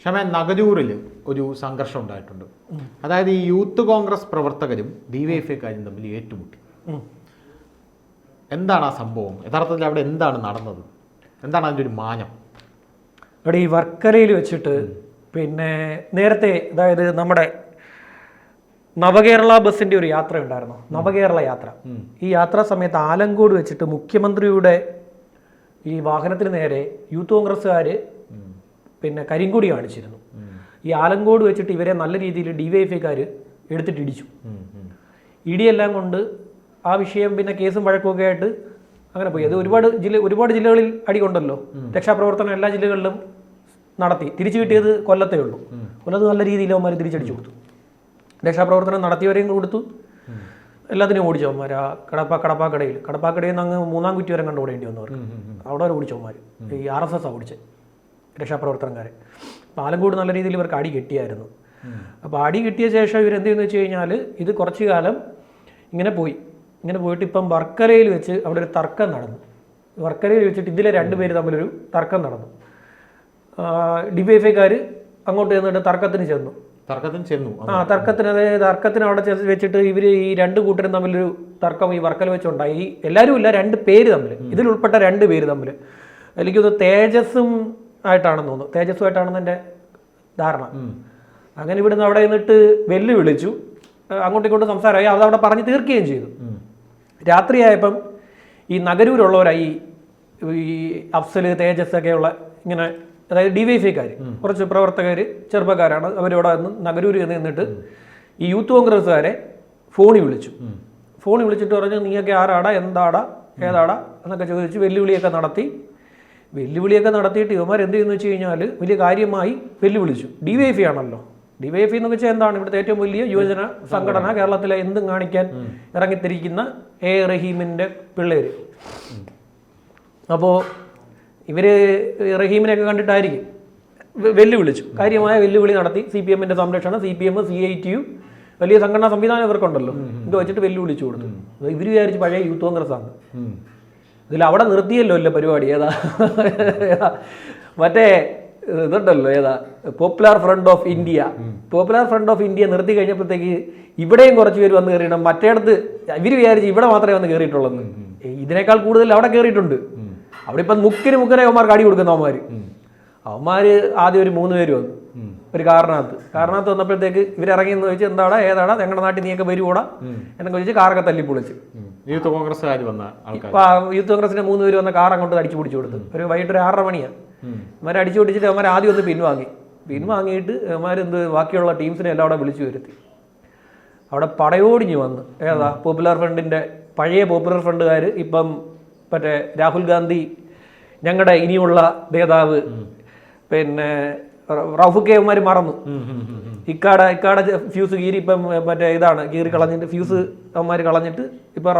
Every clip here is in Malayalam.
ക്ഷമ നഗരൂരിൽ ഒരു സംഘർഷം ഉണ്ടായിട്ടുണ്ട്. അതായത് ഈ യൂത്ത് കോൺഗ്രസ് പ്രവർത്തകരും ഡിവൈഎഫ്ഐക്കാരും തമ്മിൽ ഏറ്റുമുട്ടി. എന്താണ് ആ സംഭവം? യഥാർത്ഥത്തിൽ അവിടെ എന്താണ് നടന്നത്? എന്താണ് അതിൻ്റെ ഒരു മാനം? അവിടെ ഈ വർക്കലയിൽ വെച്ചിട്ട് പിന്നെ നേരത്തെ അതായത് നമ്മുടെ നവകേരള ബസ്സിൻ്റെ ഒരു യാത്ര ഉണ്ടായിരുന്നു, നവകേരള യാത്ര. ഈ യാത്രാ സമയത്ത് ആലങ്കോട് വെച്ചിട്ട് മുഖ്യമന്ത്രിയുടെ ഈ വാഹനത്തിന് നേരെ യൂത്ത് കോൺഗ്രസ്സുകാർ പിന്നെ കരിങ്കൊടി കാണിച്ചിരുന്നു. ഈ ആലങ്കോട് വെച്ചിട്ട് ഇവരെ നല്ല രീതിയിൽ ഡിവൈഎഫ്ഐക്കാർ എടുത്തിട്ട് ഇടിച്ചു. ഇടിയെല്ലാം കൊണ്ട് ആ വിഷയം പിന്നെ കേസും വഴക്കുമൊക്കെ ആയിട്ട് അങ്ങനെ പോയി. അത് ഒരുപാട് ജില്ലകളിൽ അടികൊണ്ടല്ലോ. രക്ഷാപ്രവർത്തനം എല്ലാ ജില്ലകളിലും നടത്തി. തിരിച്ചു കിട്ടിയത് കൊല്ലത്തേ ഉള്ളൂ. കൊല്ലത്ത് നല്ല രീതിയിൽ അവന്മാർ തിരിച്ചടിച്ചു കൊടുത്തു. രക്ഷാപ്രവർത്തനം നടത്തിയവരെയും കൊടുത്തു, എല്ലാത്തിനും ഓടിച്ചവന്മാർ. ആ കടപ്പാക്കടയിൽ നിന്ന് അങ്ങ് 3-ാം കുറ്റി വരെ കണ്ട് ഓടേണ്ടി വന്നവർക്ക് അവിടെ വരെ ഓടിച്ചവന്മാർ. ഈ RSS ഓടിച്ചത് രക്ഷാപ്രവർത്തനക്കാരെ. അപ്പോൾ ആലങ്കോട് നല്ല രീതിയിൽ ഇവർക്ക് അടി കിട്ടിയായിരുന്നു. അപ്പോൾ അടി കിട്ടിയ ശേഷം ഇവരെന്തെന്ന് വെച്ച് കഴിഞ്ഞാൽ ഇത് കുറച്ച് കാലം ഇങ്ങനെ പോയിട്ട് ഇപ്പം വർക്കലയിൽ വെച്ച് അവിടെ ഒരു തർക്കം നടന്നു. വർക്കലയിൽ വെച്ചിട്ട് ഇതിലെ 2 പേര് തമ്മിലൊരു തർക്കം നടന്നു. ഡിവൈഎഫ്ഐക്കാർ അങ്ങോട്ട് ചെന്നിട്ട് തർക്കത്തിന് ചെന്നു. തർക്കത്തിന് അവിടെ വെച്ചിട്ട് ഇവർ ഈ 2 കൂട്ടരും തമ്മിലൊരു തർക്കം ഈ വർക്കല വെച്ചുണ്ടായി. എല്ലാവരും ഇല്ല, 2 പേര് തമ്മിൽ, ഇതിൽ ഉൾപ്പെട്ട 2 പേര് തമ്മിൽ. എനിക്കൊന്ന് തേജസ്സും ആയിട്ടാണെന്ന് തോന്നുന്നു, തേജസ്സുമായിട്ടാണെന്ന് എൻ്റെ ധാരണ. അങ്ങനെ ഇവിടുന്ന് അവിടെ നിന്നിട്ട് വെല്ലുവിളിച്ചു, അങ്ങോട്ടും ഇങ്ങോട്ടും സംസാരമായി. അതവിടെ പറഞ്ഞ് തീർക്കുകയും ചെയ്തു. രാത്രിയായപ്പം ഈ നഗരൂരുള്ളവരായി ഈ അഫ്സൽ, തേജസ് ഒക്കെയുള്ള ഇങ്ങനെ, അതായത് ഡിവൈഎഫ്ഐക്കാർ കുറച്ച് പ്രവർത്തകർ, ചെറുപ്പക്കാരാണ്, അവരിവിടെ നിന്ന് നഗരൂർ നിന്നിട്ട് ഈ യൂത്ത് കോൺഗ്രസ്സുകാരെ ഫോണിൽ വിളിച്ചിട്ട് പറഞ്ഞു, നീയൊക്കെ ആരാടാ, എന്താടാ, ഏതാടാ എന്നൊക്കെ ചോദിച്ച് വെല്ലുവിളിയൊക്കെ നടത്തിയിട്ട് ഇവന്മാർ എന്ത് ചെയ്യുന്നു വെച്ച് കഴിഞ്ഞാൽ വലിയ കാര്യമായി വെല്ലുവിളിച്ചു. ഡിവൈഎഫ്ഐ ആണല്ലോ. ഡിവൈഎഫ്ഐ എന്ന് വെച്ചാൽ എന്താണ്? ഇവിടുത്തെ ഏറ്റവും വലിയ യുവജന സംഘടന, കേരളത്തിലെ എന്തും കാണിക്കാൻ ഇറങ്ങിത്തിരിക്കുന്ന റഹീമിൻ്റെ പിള്ളേർ. അപ്പോൾ ഇവർ റഹീമിനെയൊക്കെ കണ്ടിട്ടായിരിക്കും വെല്ലുവിളിച്ചു, കാര്യമായ വെല്ലുവിളി നടത്തി. CPM-ന്റെ സംരക്ഷണം, CPM, CITU വലിയ സംഘടനാ സംവിധാനം ഇവർക്കുണ്ടല്ലോ, ഇത് വെച്ചിട്ട് വെല്ലുവിളിച്ചു കൊടുത്തു. ഇവർ വിചാരിച്ച് പഴയ യൂത്ത് കോൺഗ്രസ് ആണ്. ഇതിൽ അവിടെ നിർത്തിയല്ലോ അല്ലേ പരിപാടി. ഏതാ മറ്റേ ഇതുണ്ടല്ലോ, പോപ്പുലർ ഫ്രണ്ട് ഓഫ് ഇന്ത്യ നിർത്തി കഴിഞ്ഞപ്പോഴത്തേക്ക് ഇവിടെയും കുറച്ച് പേര് വന്ന് കയറിയിടണം. മറ്റേടത്ത് ഇവർ വിചാരിച്ച് ഇവിടെ മാത്രമേ വന്ന് കയറിയിട്ടുള്ളൂ. ഇതിനേക്കാൾ കൂടുതൽ അവിടെ കയറിയിട്ടുണ്ട്. അവിടെ ഇപ്പം മുക്കിന് അവന്മാർക്ക് അടി കൊടുക്കുന്ന അവന്മാർ ആദ്യം ഒരു 3 പേര് വന്നു ഒരു കാറിനകത്ത് വന്നപ്പോഴത്തേക്ക് ഇവരിറങ്ങിയെന്ന് ചോദിച്ചു, എന്താടാ, ഏതാടാ, ഞങ്ങളുടെ നാട്ടിൽ നീയൊക്കെ വരുവോടാ എന്നൊക്കെ ചോദിച്ച് കാറൊക്കെ തല്ലിപ്പൊളിച്ച്. യൂത്ത് കോൺഗ്രസ്സുകാർ യൂത്ത് കോൺഗ്രസിന്റെ 3 പേര് വന്ന കാർ അങ്ങോട്ട് അടിച്ചു പിടിച്ചു കൊടുത്തു. ഒരു വൈകിട്ട് ഒരു 6:30 മണിയാണ്. അവന്മാർ അടിച്ചു പിടിച്ചിട്ട് അവന്മാർ ആദ്യം ഒന്ന് പിൻവാങ്ങിയിട്ട് അവന്മാരെന്ത് ബാക്കിയുള്ള ടീംസിനെ എല്ലാം അവിടെ വിളിച്ചു വരുത്തി. അവിടെ പടയോടിഞ്ഞ് വന്ന് പഴയ പോപ്പുലർ ഫ്രണ്ടുകാർ ഇപ്പം മറ്റേ രാഹുൽ ഗാന്ധി, ഞങ്ങളുടെ ഇനിയുള്ള നേതാവ് പിന്നെ റൌഫുക്കന്മാർ മറന്നു. ഇക്കാടെ ഫ്യൂസ് കീറി ഇപ്പം മറ്റേ കീറി കളഞ്ഞിട്ട് ഫ്യൂസ് അവന്മാർ കളഞ്ഞിട്ട് ഇപ്പം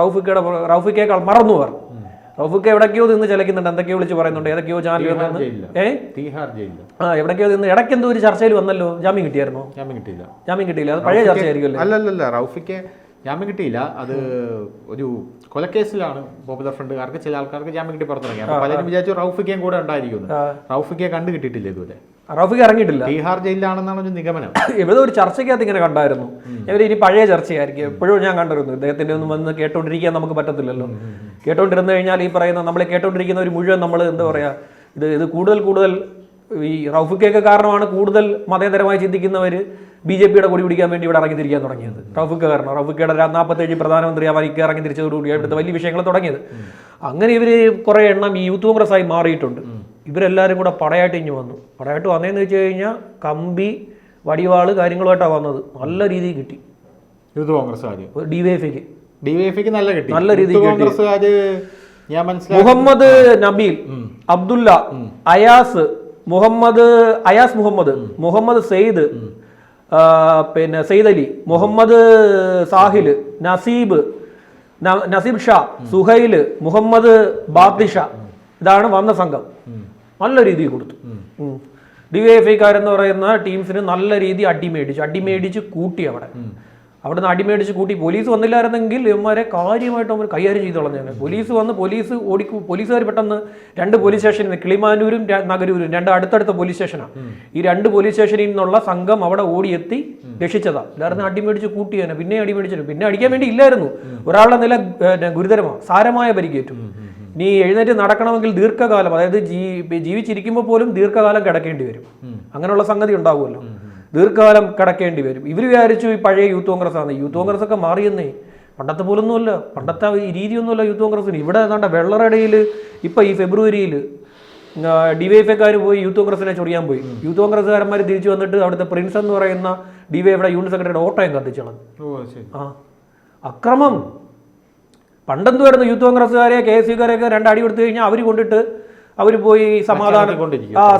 റൌഫുക്കയെ മറന്നു പറഞ്ഞു. റൌഫുക്ക എവിടേക്കോ നിന്ന് ചിലക്കുന്നുണ്ട്, എന്തൊക്കെയോ വിളിച്ച് പറയുന്നുണ്ട്, ഏതൊക്കെയോ ചാനലിൽ എവിടേക്കോ നിന്ന് ഇടയ്ക്ക് എന്തോ ഒരു ചർച്ചയിൽ വന്നല്ലോ. ജാമ്യം കിട്ടിയായിരുന്നോ? ജാമ്യം കിട്ടിയില്ല. അത് പഴയ ചർച്ചയായിരിക്കും. അല്ലല്ല, റൌഫിക്ക് ജാമ്യം കിട്ടിയില്ല. അത് ഒരു കൊലക്കേസിലാണ്. പോപ്പുലർ ഫ്രണ്ടുകാർക്ക് ചില ആൾക്കാർക്ക് ജാമ്യം കിട്ടി പുറത്തിറങ്ങി. പലരും വിചാരിച്ചു റൌഫിക്കയും കൂടെ ഉണ്ടായിരിക്കുന്നു. റൌഫിക്കയെ കണ്ടു കിട്ടിയിട്ടില്ല ഇതുവരെ. റൌഫിക്ക ഇറങ്ങിയിട്ടില്ല. തീഹാർ ജയിലിലാണെന്നാണ് ഒരു നിഗമനം. ഇവിടെ ഒരു ചർച്ചയ്ക്കകത്ത് ഇങ്ങനെ കണ്ടായിരുന്നു. ഇനി പഴയ ചർച്ചയായിരിക്കും. എപ്പോഴും ഞാൻ കണ്ടിരുന്നു. ഇദ്ദേഹത്തിന്റെ ഒന്നും വന്ന് കേട്ടോണ്ടിരിക്കാൻ നമുക്ക് പറ്റത്തില്ലല്ലോ. കേട്ടോണ്ടിരുന്നു കഴിഞ്ഞാൽ ഈ പറയുന്ന നമ്മളെ കേട്ടോണ്ടിരിക്കുന്ന ഒരു മുഴുവൻ നമ്മൾ എന്താ പറയാ, ഇത് കൂടുതൽ ഈ റൌഫിക്കയൊക്കെ കാരണമാണ് കൂടുതൽ മതേതരമായി ചിന്തിക്കുന്നവർ BJP-യുടെ കൊടി പിടിക്കാൻ വേണ്ടി ഇവിടെ ഇറങ്ങിത്തിരിക്കാൻ തുടങ്ങിയത്. റൌഫിക്ക കാരണം, റൌഫിക്കയുടെ 47 പ്രധാനമന്ത്രി അവർക്ക് ഇറങ്ങിത്തിരിച്ചതോടുകൂടി ഇവിടുത്തെ വലിയ വിഷയങ്ങൾ തുടങ്ങിയത്. അങ്ങനെ ഇവർ കുറേ എണ്ണം ഈ യൂത്ത് കോൺഗ്രസ് ആയി മാറിയിട്ടുണ്ട്. ഇവരെല്ലാവരും കൂടെ പടയായിട്ട് ഇഞ്ഞു വന്നു. പടയായിട്ട് വന്നതെന്ന് വെച്ച് കഴിഞ്ഞാൽ കമ്പി, വടിവാള് കാര്യങ്ങളുമായിട്ടാണ് വന്നത്. നല്ല രീതിയിൽ കിട്ടി യൂത്ത് കോൺഗ്രസ്. ഡിവൈഎഫ്ഐക്ക് നല്ല രീതിയിൽ മുഹമ്മദ് നബീൽ, അബ്ദുല്ല, അയാസ് മുഹമ്മദ്, മുഹമ്മദ് സെയ്ദ്, പിന്നെ സെയ്ദ് അലി, മുഹമ്മദ് സാഹിൽ, നസീബ് ഷാ, സുഹൈൽ, മുഹമ്മദ് ബാത്തിഷ, ഇതാണ് വന്ന സംഘം. നല്ല രീതിയിൽ കൊടുത്തു. ഡിവൈഎഫ്ഐക്കാരെന്ന് പറയുന്ന ടീംസിന് നല്ല രീതി അടിമേടിച്ച് കൂട്ടി. അവിടുന്ന് അടിമേടിച്ച് കൂട്ടി പോലീസ് വന്നില്ലായിരുന്നെങ്കിൽ ഇവന്മാരെ കാര്യമായിട്ട് അവർ കൈകാര്യം ചെയ്ത് കളഞ്ഞാണ്. പോലീസുകാർ പെട്ടെന്ന് 2 പോലീസ് സ്റ്റേഷനിൽ, കിളിമാനൂരും നഗരൂരും 2 അടുത്തടുത്ത പോലീസ് സ്റ്റേഷനാണ്. ഈ 2 പോലീസ് സ്റ്റേഷനിൽ നിന്നുള്ള സംഘം അവിടെ ഓടിയെത്തി രക്ഷിച്ചതാ. എല്ലാവരും അടിമേടിച്ച് കൂട്ടിയാണ്, പിന്നെ അടിമേടിച്ചു, പിന്നെ അടിക്കാൻ വേണ്ടി ഇല്ലായിരുന്നു. ഒരാളുടെ നില ഗുരുതരമാണ്, സാരമായ പരിക്കേറ്റു. നീ എഴുന്നേറ്റ് നടക്കണമെങ്കിൽ ദീർഘകാലം, അതായത് ജീവിച്ചിരിക്കുമ്പോൾ പോലും ദീർഘകാലം കിടക്കേണ്ടി വരും. അങ്ങനെയുള്ള സംഗതി ഉണ്ടാവുമല്ലോ, ദീർഘകാലം കിടക്കേണ്ടി വരും. ഇവർ വിചാരിച്ചു ഈ പഴയ യൂത്ത് കോൺഗ്രസ് ആണ്. യൂത്ത് കോൺഗ്രസ് ഒക്കെ മാറിയെന്നേ, പണ്ടത്തെ പോലൊന്നുമല്ല, പണ്ടത്തെ ഈ രീതിയൊന്നുമല്ല യൂത്ത് കോൺഗ്രസിന്. ഇവിടെ ഏതാണ്ട് വെള്ളറടയിൽ ഇപ്പം ഈ ഫെബ്രുവരിയിൽ ഡിവൈഎഫ്ഐക്കാർ പോയി യൂത്ത് കോൺഗ്രസിനെ ചൊറിയാൻ പോയി. യൂത്ത് കോൺഗ്രസ്സുകാരന്മാർ തിരിച്ചു വന്നിട്ട് അവിടുത്തെ പ്രിൻസ് എന്ന് പറയുന്ന ഡിവൈഎഫ്ഐയുടെ യൂണിറ്റ് സെക്രട്ടറിയുടെ ഓട്ടോയും കത്തിച്ചളഞ്ഞു. അക്രമം. പണ്ടെന്തുമായിരുന്നു, യൂത്ത് കോൺഗ്രസ്സുകാരെ KSUക്കാരെയൊക്കെ 2 അടി കൊടുത്തു കഴിഞ്ഞാൽ അവർ കൊണ്ടിട്ട് അവർ പോയി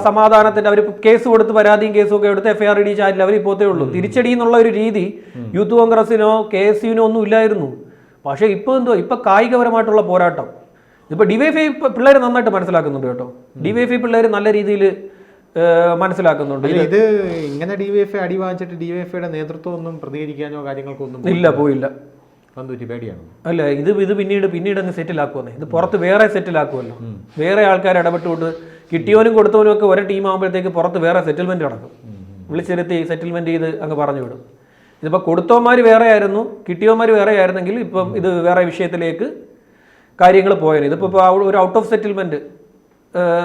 സമാധാനത്തിന്റെ അവർ കേസ് കൊടുത്ത് പരാതിയും കേസും ഒക്കെ എടുത്ത് FIR ഇടിച്ചാൽ അവർ പോത്തേ ഉള്ളൂ. തിരിച്ചടി എന്നുള്ള ഒരു രീതി യൂത്ത് കോൺഗ്രസിനോ KSUവിനോ ഒന്നും ഇല്ലായിരുന്നു. പക്ഷേ ഇപ്പോൾ എന്തോ, ഇപ്പൊ കായികപരമായിട്ടുള്ള പോരാട്ടം. ഇപ്പൊ DYFI പിള്ളേർ നന്നായിട്ട് മനസ്സിലാക്കുന്നുണ്ട് കേട്ടോ. DYFI പിള്ളേർ നല്ല രീതിയിൽ മനസ്സിലാക്കുന്നുണ്ട്. ഇത് ഇങ്ങനെ DYFI അടി വാങ്ങിച്ചിട്ട് DYFIയുടെ നേതൃത്വം ഒന്നും പ്രതികരിക്കാനോ കാര്യങ്ങൾക്കൊന്നും ഇല്ല, പോയില്ല. പേടിയാണ്. അല്ല, ഇത് പിന്നീട് അങ്ങ് സെറ്റിലാക്കുവന്നേ. ഇത് പുറത്ത് വേറെ സെറ്റിലാക്കുമല്ലോ, വേറെ ആൾക്കാർ ഇടപെട്ടുകൊണ്ട് കിട്ടിയവനും കൊടുത്തവനും ഒക്കെ ഒരേ ടീം ആകുമ്പോഴത്തേക്ക് പുറത്ത് വേറെ സെറ്റിൽമെന്റ് നടക്കും. വിളിച്ചിരുത്തി സെറ്റിൽമെന്റ് ചെയ്ത് അങ്ങ് പറഞ്ഞു വിടും. ഇതിപ്പോൾ കൊടുത്തവന്മാർ വേറെ ആയിരുന്നു, കിട്ടിയവന്മാർ വേറെ ആയിരുന്നെങ്കിൽ ഇപ്പം ഇത് വേറെ വിഷയത്തിലേക്ക് കാര്യങ്ങൾ പോയത്. ഇതിപ്പോൾ ഒരു ഔട്ട് ഓഫ് സെറ്റിൽമെന്റ്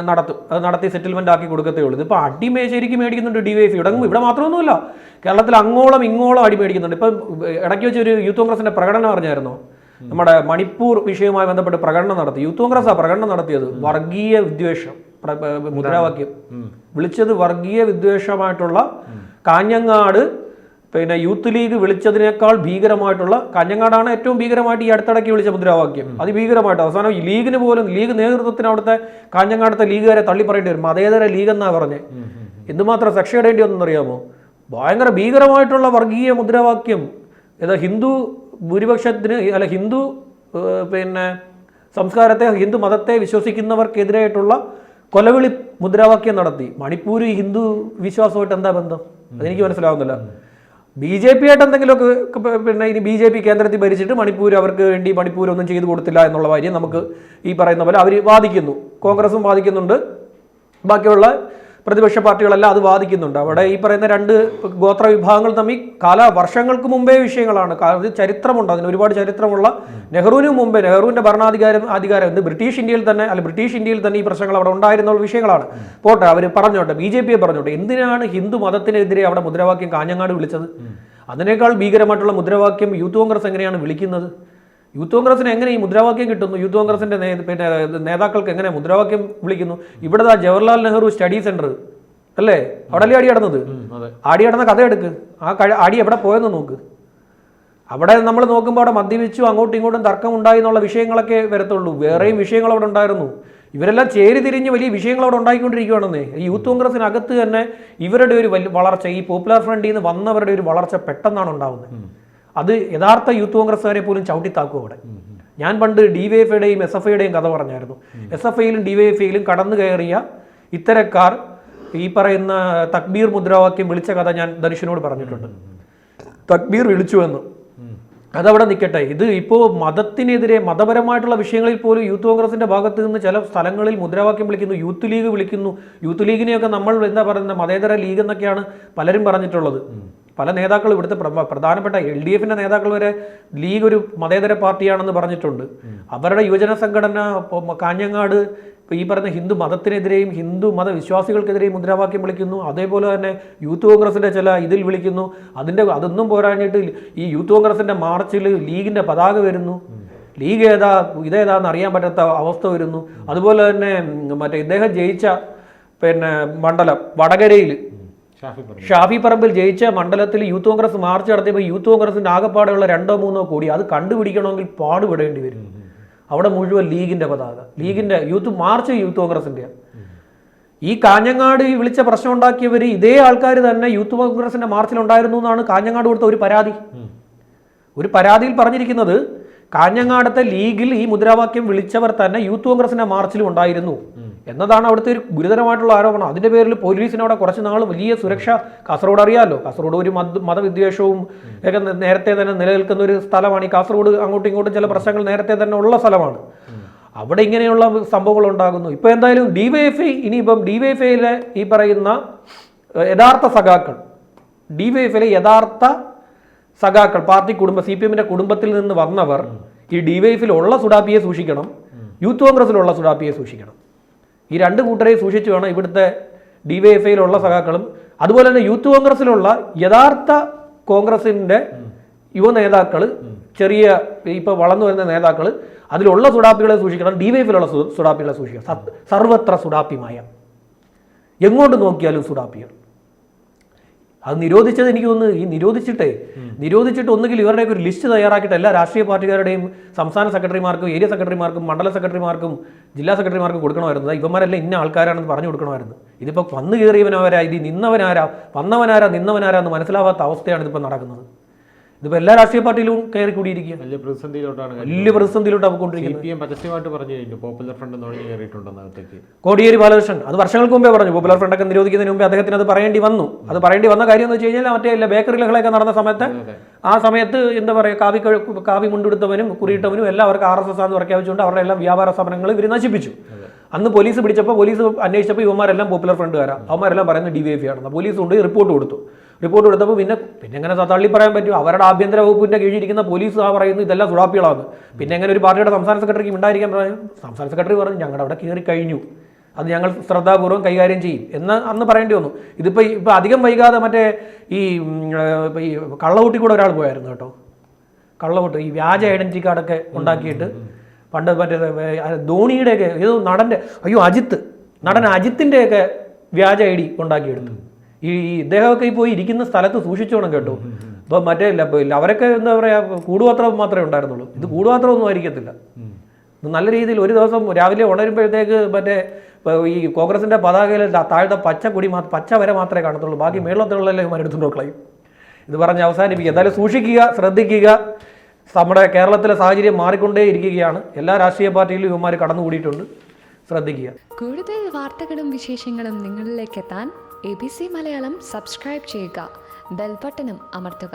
നടത്തും, അത് നടത്തി സെറ്റിൽമെന്റ് ആക്കി കൊടുക്കത്തേ ഉള്ളൂ. ഇതിപ്പോൾ ശരിക്കും മേടിക്കുന്നുണ്ട് DYFI. ഇവിടെ മാത്രമൊന്നുമില്ല, കേരളത്തിൽ അങ്ങോളം ഇങ്ങോളം അടി മേടിക്കുന്നുണ്ട്. ഇപ്പം ഇടയ്ക്ക് വെച്ചൊരു യൂത്ത് കോൺഗ്രസിന്റെ പ്രകടനം അറിഞ്ഞായിരുന്നോ? നമ്മുടെ മണിപ്പൂർ വിഷയവുമായി ബന്ധപ്പെട്ട് പ്രകടനം നടത്തി. യൂത്ത് കോൺഗ്രസ്സാണ് പ്രകടനം നടത്തിയത്. വർഗീയ വിദ്വേഷം മുദ്രാവാക്യം വിളിച്ചത്, വർഗീയ വിദ്വേഷമായിട്ടുള്ള കാഞ്ഞങ്ങാട് പിന്നെ യൂത്ത് ലീഗ് വിളിച്ചതിനേക്കാൾ ഭീകരമായിട്ടുള്ള, കാഞ്ഞങ്ങാടാണ് ഏറ്റവും ഭീകരമായിട്ട് ഈ അടുത്തിടയ്ക്ക് വിളിച്ച മുദ്രാവാക്യം. അതിഭീകരമായിട്ട് അവസാനം ഈ ലീഗിന് പോലും, ലീഗ് നേതൃത്വത്തിന് അവിടുത്തെ കാഞ്ഞങ്ങാടത്തെ ലീഗുകാരെ തള്ളിപ്പറയേണ്ടി വരും. മതേതര ലീഗ് എന്നാ പറഞ്ഞേ. എന്തുമാത്രം ശിക്ഷ ഇടേണ്ടി വന്നെന്നറിയാമോ? ഭയങ്കര ഭീകരമായിട്ടുള്ള വർഗീയ മുദ്രാവാക്യം. ഏതാ ഹിന്ദു ഭൂരിപക്ഷത്തിന്, അല്ല ഹിന്ദു പിന്നെ സംസ്കാരത്തെ, ഹിന്ദു മതത്തെ വിശ്വസിക്കുന്നവർക്കെതിരായിട്ടുള്ള കൊലവിളി മുദ്രാവാക്യം നടത്തി. മണിപ്പൂർ ഹിന്ദു വിശ്വാസമായിട്ട് എന്താ ബന്ധം? അതെനിക്ക് മനസ്സിലാവുന്നില്ല. BJP ആയിട്ട് എന്തെങ്കിലുമൊക്കെ, പിന്നെ ഇനി BJP കേന്ദ്രത്തിൽ ഭരിച്ചിട്ട് മണിപ്പൂർ അവർക്ക് വേണ്ടി മണിപ്പൂർ ഒന്നും ചെയ്തു കൊടുത്തില്ല എന്നുള്ള കാര്യം നമുക്ക് ഈ പറയുന്ന പോലെ അവർ വാദിക്കുന്നു. കോൺഗ്രസും വാദിക്കുന്നുണ്ട്, ബാക്കിയുള്ള പ്രതിപക്ഷ പാർട്ടികളെല്ലാം അത് വാദിക്കുന്നുണ്ട്. അവിടെ ഈ പറയുന്ന 2 ഗോത്ര വിഭാഗങ്ങൾ തമ്മിൽ വർഷങ്ങൾക്ക് മുമ്പേ വിഷയങ്ങളാണ്. അത് ചരിത്രമുണ്ട്, അതിന് ഒരുപാട് ചരിത്രമുള്ള. നെഹ്റുവിന് മുമ്പേ, നെഹ്റുവിന്റെ ഭരണാധികാരം ബ്രിട്ടീഷ് ഇന്ത്യയിൽ തന്നെ ഈ പ്രശ്നങ്ങൾ അവിടെ ഉണ്ടായിരുന്ന വിഷയങ്ങളാണ്. പോട്ടെ, അവർ പറഞ്ഞോട്ടെ, BJP പറഞ്ഞോട്ടെ, എന്തിനാണ് ഹിന്ദു മതത്തിനെതിരെ അവിടെ മുദ്രാവാക്യം കാഞ്ഞങ്ങാട് വിളിച്ചത്? അതിനേക്കാൾ ഭീകരമായിട്ടുള്ള മുദ്രാവാക്യം യൂത്ത് കോൺഗ്രസ് എങ്ങനെയാണ് വിളിക്കുന്നത്? യൂത്ത് കോൺഗ്രസിന് എങ്ങനെ ഈ മുദ്രാവാക്യം കിട്ടുന്നു? യൂത്ത് കോൺഗ്രസിന്റെ പിന്നെ നേതാക്കൾക്ക് എങ്ങനെ മുദ്രാവാക്യം വിളിക്കുന്നു? ഇവിടെ ജവഹർലാൽ നെഹ്റു സ്റ്റഡി സെന്റർ അല്ലേ, അവിടെ അല്ലേ അടി നടന്നത്? അടി നടന്ന കഥ എടുക്ക്, ആ അടി എവിടെ പോയെന്ന് നോക്ക്. അവിടെ നമ്മൾ നോക്കുമ്പോൾ അവിടെ മദ്യപിച്ചു, അങ്ങോട്ടും ഇങ്ങോട്ടും തർക്കം ഉണ്ടായി എന്നുള്ള വിഷയങ്ങളൊക്കെ വരത്തുള്ളൂ. വേറെയും വിഷയങ്ങൾ അവിടെ ഉണ്ടായിരുന്നു. ഇവരെല്ലാം ചേരി തിരിഞ്ഞ് വലിയ വിഷയങ്ങൾ അവിടെ ഉണ്ടായിക്കൊണ്ടിരിക്കുകയാണെന്നേ. ഈ യൂത്ത് കോൺഗ്രസിനകത്ത് തന്നെ ഇവരുടെ ഒരു വളർച്ച, ഈ പോപ്പുലർ ഫ്രണ്ടിൽ നിന്ന് വന്നവരുടെ ഒരു വളർച്ച പെട്ടെന്നാണ് ഉണ്ടാവുന്നത്. അത് യഥാർത്ഥ യൂത്ത് കോൺഗ്രസ്സുകാരെ പോലും ചവിട്ടിത്താക്കും അവിടെ. ഞാൻ പണ്ട് DYFIയുടെയും SFIയുടെയും കഥ പറഞ്ഞായിരുന്നു. SFIയിലും DYFIയിലും കടന്നു കയറിയ ഇത്തരക്കാർ ഈ പറയുന്ന തക്ബീർ മുദ്രാവാക്യം വിളിച്ച കഥ ഞാൻ ധനുഷിനോട് പറഞ്ഞിട്ടുണ്ട്. തക്ബീർ വിളിച്ചുവെന്ന്. അതവിടെ നിൽക്കട്ടെ. ഇത് ഇപ്പോൾ മതത്തിനെതിരെ, മതപരമായിട്ടുള്ള വിഷയങ്ങളിൽ പോലും യൂത്ത് കോൺഗ്രസിന്റെ ഭാഗത്ത് നിന്ന് ചില സ്ഥലങ്ങളിൽ മുദ്രാവാക്യം വിളിക്കുന്നു, യൂത്ത് ലീഗ് വിളിക്കുന്നു. യൂത്ത് ലീഗിനെയൊക്കെ നമ്മൾ എന്താ പറയുന്നത്, മതേതര ലീഗ് എന്നൊക്കെയാണ് പലരും പറഞ്ഞിട്ടുള്ളത്. പല നേതാക്കൾ, ഇവിടുത്തെ പ്രധാനപ്പെട്ട LDFന്റെ നേതാക്കൾ വരെ ലീഗ് ഒരു മതേതര പാർട്ടിയാണെന്ന് പറഞ്ഞിട്ടുണ്ട്. അവരുടെ യുവജന സംഘടന കാഞ്ഞങ്ങാട് ഈ പറയുന്ന ഹിന്ദു മതത്തിനെതിരെയും ഹിന്ദു മതവിശ്വാസികൾക്കെതിരെയും മുദ്രാവാക്യം വിളിക്കുന്നു. അതേപോലെ തന്നെ യൂത്ത് കോൺഗ്രസിന്റെ ചില ഇതിൽ വിളിക്കുന്നു. അതൊന്നും പോരാഞ്ഞിട്ട് ഈ യൂത്ത് കോൺഗ്രസിന്റെ മാർച്ചിൽ ലീഗിന്റെ പതാക വരുന്നു. ലീഗ് ഇതേതാന്ന് അറിയാൻ പറ്റാത്ത അവസ്ഥ വരുന്നു. അതുപോലെ തന്നെ മറ്റേ ഇദ്ദേഹം ജയിച്ച പിന്നെ മണ്ഡലം വടകരയിൽ, ഷാഫി പറമ്പിൽ ജയിച്ച മണ്ഡലത്തിൽ യൂത്ത് കോൺഗ്രസ് മാർച്ച് നടത്തിയപ്പോൾ യൂത്ത് കോൺഗ്രസിന്റെ ആകെപ്പാടെയുള്ള 2-3 കോടി അത് കണ്ടുപിടിക്കണമെങ്കിൽ പാടുപെടേണ്ടി വരും. അവിടെ മുഴുവൻ ലീഗിന്റെ പതാക, ലീഗിന്റെ യൂത്ത് മാർച്ച് യൂത്ത് കോൺഗ്രസിന്റെ. ഈ കാഞ്ഞങ്ങാട് വിളിച്ച പ്രശ്നം ഉണ്ടാക്കിയവർ ഇതേ ആൾക്കാർ തന്നെ യൂത്ത് കോൺഗ്രസിന്റെ മാർച്ചിലുണ്ടായിരുന്നു എന്നാണ് കാഞ്ഞങ്ങാട് കൊടുത്ത ഒരു പരാതി. ഒരു പരാതിയിൽ പറഞ്ഞിരിക്കുന്നത് കാഞ്ഞങ്ങാടത്തെ ലീഗിൽ ഈ മുദ്രാവാക്യം വിളിച്ചവർ തന്നെ യൂത്ത് കോൺഗ്രസിന്റെ മാർച്ചിലും ഉണ്ടായിരുന്നു എന്നതാണ് അവിടുത്തെ ഒരു ഗുരുതരമായിട്ടുള്ള ആരോപണം. അതിൻ്റെ പേരിൽ പോലീസിനവിടെ കുറച്ച് നാൾ വലിയ സുരക്ഷ, കാസർഗോഡ് അറിയാമല്ലോ, കാസർഗോഡ് ഒരു മതവിദ്വേഷവും ഒക്കെ നേരത്തെ തന്നെ നിലനിൽക്കുന്ന ഒരു സ്ഥലമാണ്. ഈ കാസർഗോഡ് അങ്ങോട്ടും ഇങ്ങോട്ടും ചില പ്രശ്നങ്ങൾ നേരത്തെ തന്നെ ഉള്ള സ്ഥലമാണ്. അവിടെ ഇങ്ങനെയുള്ള സംഭവങ്ങൾ ഉണ്ടാകുന്നു. ഇപ്പോൾ എന്തായാലും ഡിവൈഎഫ്ഐ, ഇനിയിപ്പം ഡിവൈഎഫ്ഐയിലെ ഈ പറയുന്ന യഥാർത്ഥ സഖാക്കൾ, ഡിവൈഎഫ്ഐയിലെ യഥാർത്ഥ സഖാക്കൾ, പാർട്ടി കുടുംബം, CPM-ന്റെ കുടുംബത്തിൽ നിന്ന് വന്നവർ ഈ ഡിവൈഎഫിലുള്ള സുഡാപ്പിയെ സൂക്ഷിക്കണം, യൂത്ത് കോൺഗ്രസിലുള്ള സുഡാപ്പിയെ സൂക്ഷിക്കണം. ഈ രണ്ട് കൂട്ടരെ സൂക്ഷിച്ചു വേണം ഇവിടുത്തെ ഡിവൈഎഫ്ഐയിലുള്ള സഖാക്കളും അതുപോലെ തന്നെ യൂത്ത് കോൺഗ്രസിലുള്ള യഥാർത്ഥ കോൺഗ്രസിൻ്റെ യുവ നേതാക്കൾ, ചെറിയ ഇപ്പോൾ വളർന്നു വരുന്ന നേതാക്കൾ, അതിലുള്ള സുഡാപ്പികളെ സൂക്ഷിക്കണം, ഡിവൈഎഫിലുള്ള സുഡാപ്പികളെ സൂക്ഷിക്കണം. സർവത്ര സുഡാപ്പിമായ, എങ്ങോട്ട് നോക്കിയാലും സുഡാപ്പികൾ. അത് നിരോധിച്ചത് എനിക്ക് തോന്നുന്നു, ഈ നിരോധിച്ചിട്ട് ഒന്നുകിൽ ഇവരുടെയൊക്കെ ഒരു ലിസ്റ്റ് തയ്യാറാക്കിയിട്ട് എല്ലാ രാഷ്ട്രീയ പാർട്ടിക്കാരുടെയും സംസ്ഥാന സെക്രട്ടറിമാർക്കും ഏരിയ സെക്രട്ടറിമാർക്കും മണ്ഡല സെക്രട്ടറിമാർക്കും ജില്ലാ സെക്രട്ടറിമാർക്കും കൊടുക്കണമായിരുന്നു. ഇവന്മാരെല്ലാം ഇന്ന ആൾക്കാരാണെന്ന് പറഞ്ഞു കൊടുക്കണമായിരുന്നു. ഇതിപ്പോൾ വന്നു കയറിയവനാരാ, ഇത് നിന്നവനാരാ, വന്നവനാരാ, നിന്നവനാരാ എന്ന് മനസ്സിലാവാത്ത അവസ്ഥയാണ് ഇതിപ്പോൾ നടക്കുന്നത്. ഇതിപ്പോൾ എല്ലാ രാഷ്ട്രീയ പാർട്ടിയിലും കയറി കൂടിയിരിക്കുക. വലിയ പ്രതിസന്ധിയിലോട്ടാണ് കൊണ്ടിരിക്കുന്നത്. CPM പരസ്യമായിട്ട് പറഞ്ഞു കഴിഞ്ഞു പോപ്പുലർ ഫ്രണ്ട് നുഴഞ്ഞു കയറിയിട്ടുണ്ടെന്നകത്തേക്ക്. കോടിയേരി ബാലകൃഷ്ണൻ അത് വർഷങ്ങൾക്ക് മുമ്പേ പറഞ്ഞു. പോപ്പുലർ ഫ്രണ്ടൊക്കെ നിരോധിക്കുന്നതിന് മുമ്പേ അദ്ദേഹത്തിന് അത് പറയേണ്ടി വന്നു. അത് പറയേണ്ടി വന്ന കാര്യം എന്ന് വെച്ച് കഴിഞ്ഞാൽ മറ്റേ ബേക്കറി ലഹളയൊക്കെ നടന്ന സമയത്ത്, ആ സമയത്ത് എന്താ പറയുക, കാവി മുണ്ടെടുത്തവനും കുറിയിട്ടവനും എല്ലാം അവർക്ക് RSS ആണെന്ന് പ്രഖ്യാപിച്ചുകൊണ്ട് അവരുടെ എല്ലാം വ്യാപാര സ്ഥാപനങ്ങൾ ഇവർ നശിപ്പിച്ചു. അന്ന് പോലീസ് പിടിച്ചപ്പോൾ, പോലീസ് അന്വേഷിച്ചപ്പോൾ ഇവന്മാരെല്ലാം പോപ്പുലർ ഫ്രണ്ടുകാരാ, അവന്മാരെല്ലാം പറയുന്നത് DYFI ആണെന്ന്. പോലീസ് കൊണ്ട് റിപ്പോർട്ട് കൊടുത്തപ്പോൾ പിന്നെ എങ്ങനെ തള്ളി പറയാൻ പറ്റും? അവരുടെ ആഭ്യന്തര വകുപ്പിന്റെ കീഴിരിക്കുന്ന പോലീസ് പറയുന്നു ഇതെല്ലാം സുഡാപ്പികളാണ്. പിന്നെ എങ്ങനെ ഒരു പാർട്ടിയുടെ സംസ്ഥാന സെക്രട്ടറിക്ക് ഉണ്ടായിരിക്കാൻ പറഞ്ഞു? സംസ്ഥാന സെക്രട്ടറി പറഞ്ഞു ഞങ്ങളുടെ അവിടെ കയറി കഴിഞ്ഞു, അത് ഞങ്ങൾ ശ്രദ്ധാപൂർവ്വം കൈകാര്യം ചെയ്യും എന്ന് അന്ന് പറയേണ്ടി വന്നു. ഇപ്പോൾ അധികം വൈകാതെ മറ്റേ ഈ കള്ളവൂട്ടി കൂടെ ഒരാൾ പോയായിരുന്നു കേട്ടോ. കള്ളവോട്ട്, ഈ വ്യാജ ഐഡന്റിറ്റി കാർഡൊക്കെ ഉണ്ടാക്കിയിട്ട് പണ്ട് മറ്റേ ധോണിയുടെയൊക്കെ ഏതോ നടൻ അജിത്തിൻ്റെയൊക്കെ വ്യാജ ID ഉണ്ടാക്കിയെടുത്തു. ഈ ഇദ്ദേഹമൊക്കെ ഈ പോയി ഇരിക്കുന്ന സ്ഥലത്ത് സൂക്ഷിച്ചോണം കേട്ടോ. ഇപ്പം മറ്റേ അവരൊക്കെ എന്താ പറയുക, കൂടുപാത്രം മാത്രമേ ഉണ്ടായിരുന്നുള്ളൂ. ഇത് കൂടുപാത്രമൊന്നും ആയിരിക്കത്തില്ല. നല്ല രീതിയിൽ ഒരു ദിവസം രാവിലെ ഉണരുമ്പോഴത്തേക്ക് മറ്റേ ഈ കോൺഗ്രസിൻ്റെ പതാകയിൽ താഴത്തെ പച്ച വരെ മാത്രമേ കാണത്തുള്ളൂ, ബാക്കി മേളത്തിലുള്ളതെല്ലാം എടുത്തുകൊണ്ടോ കളയും. ഇത് പറഞ്ഞ് അവസാനിപ്പിക്കുക. എന്തായാലും സൂക്ഷിക്കുക, ശ്രദ്ധിക്കുക. നമ്മുടെ കേരളത്തിലെ സാഹചര്യം മാറിക്കൊണ്ടേ ഇരിക്കുകയാണ്. എല്ലാ രാഷ്ട്രീയ പാർട്ടിയിലും ഇവന്മാർ കടന്നുകൂടിയിട്ടുണ്ട്. ശ്രദ്ധിക്കുക. കൂടുതൽ വാർത്തകളും വിശേഷങ്ങളും നിങ്ങളിലേക്ക് എത്താൻ ABC മലയാളം സബ്സ്ക്രൈബ് ചെയ്യുക, ബെൽ ബട്ടണും അമർത്തുക.